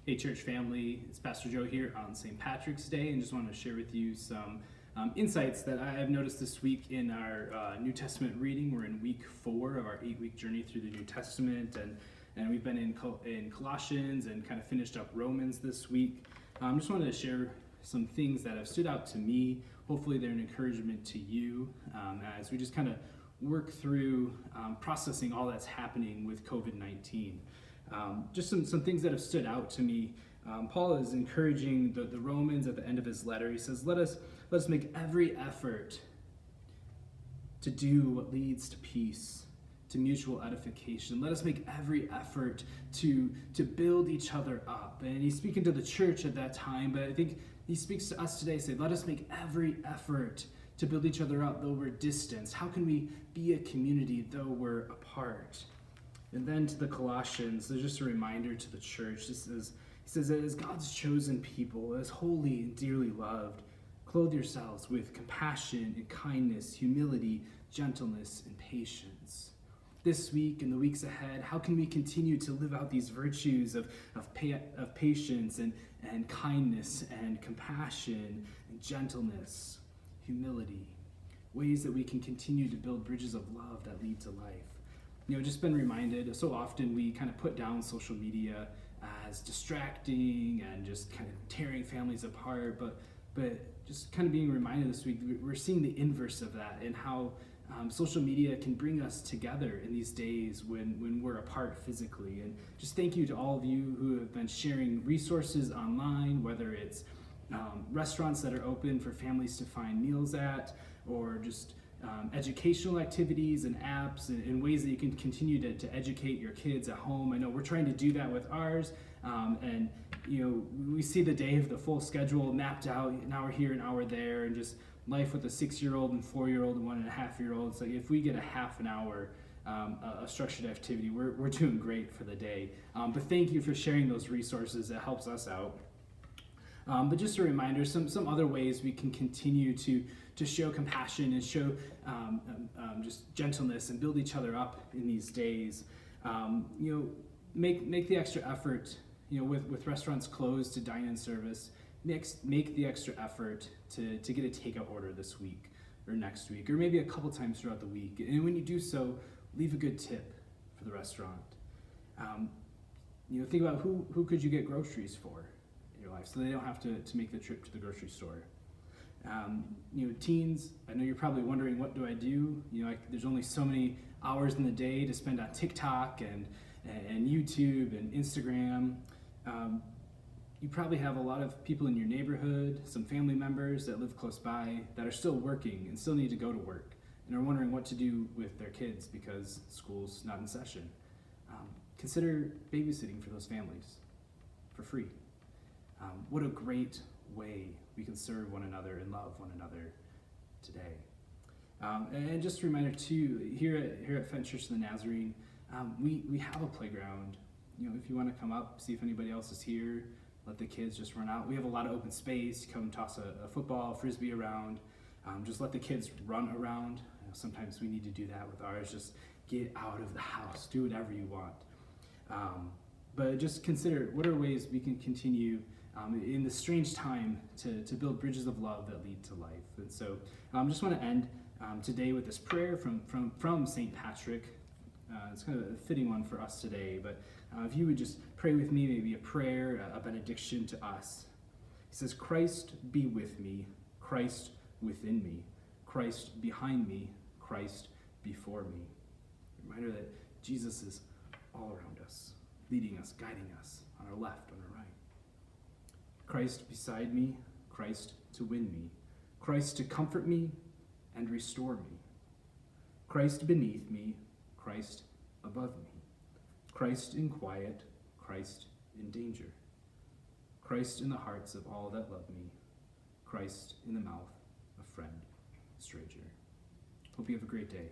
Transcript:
Hey church family, it's Pastor Joe here on St. Patrick's Day, and just wanted to share with you some insights that I have noticed this week in our New Testament reading. We're in week 4 of our 8-week journey through the New Testament, and we've been in Colossians and kind of finished up Romans this week. Just wanted to share some things that have stood out to me. Hopefully they're an encouragement to you as we just kind of work through processing all that's happening with COVID-19. Just some things that have stood out to me. Paul is encouraging the Romans at the end of his letter. He says, let us make every effort to do what leads to peace, to mutual edification. Let us make every effort to build each other up. And he's speaking to the church at that time, but I think he speaks to us today, say, let us make every effort to build each other up, though we're distant. How can we be a community, though we're apart? And then to the Colossians, there's just a reminder to the church. He says, as God's chosen people, as holy and dearly loved, clothe yourselves with compassion and kindness, humility, gentleness, and patience. This week and the weeks ahead, how can we continue to live out these virtues of patience and kindness and compassion and gentleness, humility, ways that we can continue to build bridges of love that lead to life? Just been reminded, so often we kind of put down social media as distracting and just kind of tearing families apart, but just kind of being reminded this week, we're seeing the inverse of that and how social media can bring us together in these days when we're apart physically. And just thank you to all of you who have been sharing resources online, whether it's restaurants that are open for families to find meals at, or just educational activities and apps and ways that you can continue to educate your kids at home. I know we're trying to do that with ours, and we see the day of the full schedule mapped out, an hour here, an hour there, and just life with a 6-year-old and 4-year-old and 1.5-year-old. It's like if we get a half an hour a structured activity, we're doing great for the day. But thank you for sharing those resources. That helps us out. But just a reminder, some other ways we can continue to show compassion and show just gentleness and build each other up in these days. Make the extra effort, with restaurants closed to dine-in service, make the extra effort to get a takeout order this week or next week, or maybe a couple times throughout the week. And when you do so, leave a good tip for the restaurant. Think about who could you get groceries for in your life so they don't have to make the trip to the grocery store. Teens, I know you're probably wondering, what do I do? There's only so many hours in the day to spend on TikTok and YouTube and Instagram. You probably have a lot of people in your neighborhood, some family members that live close by that are still working and still need to go to work and are wondering what to do with their kids because school's not in session. Consider babysitting for those families for free. What a great way we can serve one another and love one another today. And just a reminder too, here at Fenton Church of the Nazarene, we have a playground. If you want to come up, see if anybody else is here, let the kids just run out. We have a lot of open space. Come toss a football, frisbee around. Just let the kids run around. Sometimes we need to do that with ours. Just get out of the house. Do whatever you want. But just consider, what are ways we can continue in this strange time to build bridges of love that lead to life. And so I just want to end today with this prayer from St. Patrick. It's kind of a fitting one for us today, but if you would just pray with me, maybe a prayer, a benediction to us. He says, Christ be with me, Christ within me, Christ behind me, Christ before me. Reminder that Jesus is all around us, leading us, guiding us on our left, on our right. Christ beside me, Christ to win me, Christ to comfort me and restore me, Christ beneath me, Christ above me, Christ in quiet, Christ in danger, Christ in the hearts of all that love me, Christ in the mouth of friend, stranger. Hope you have a great day.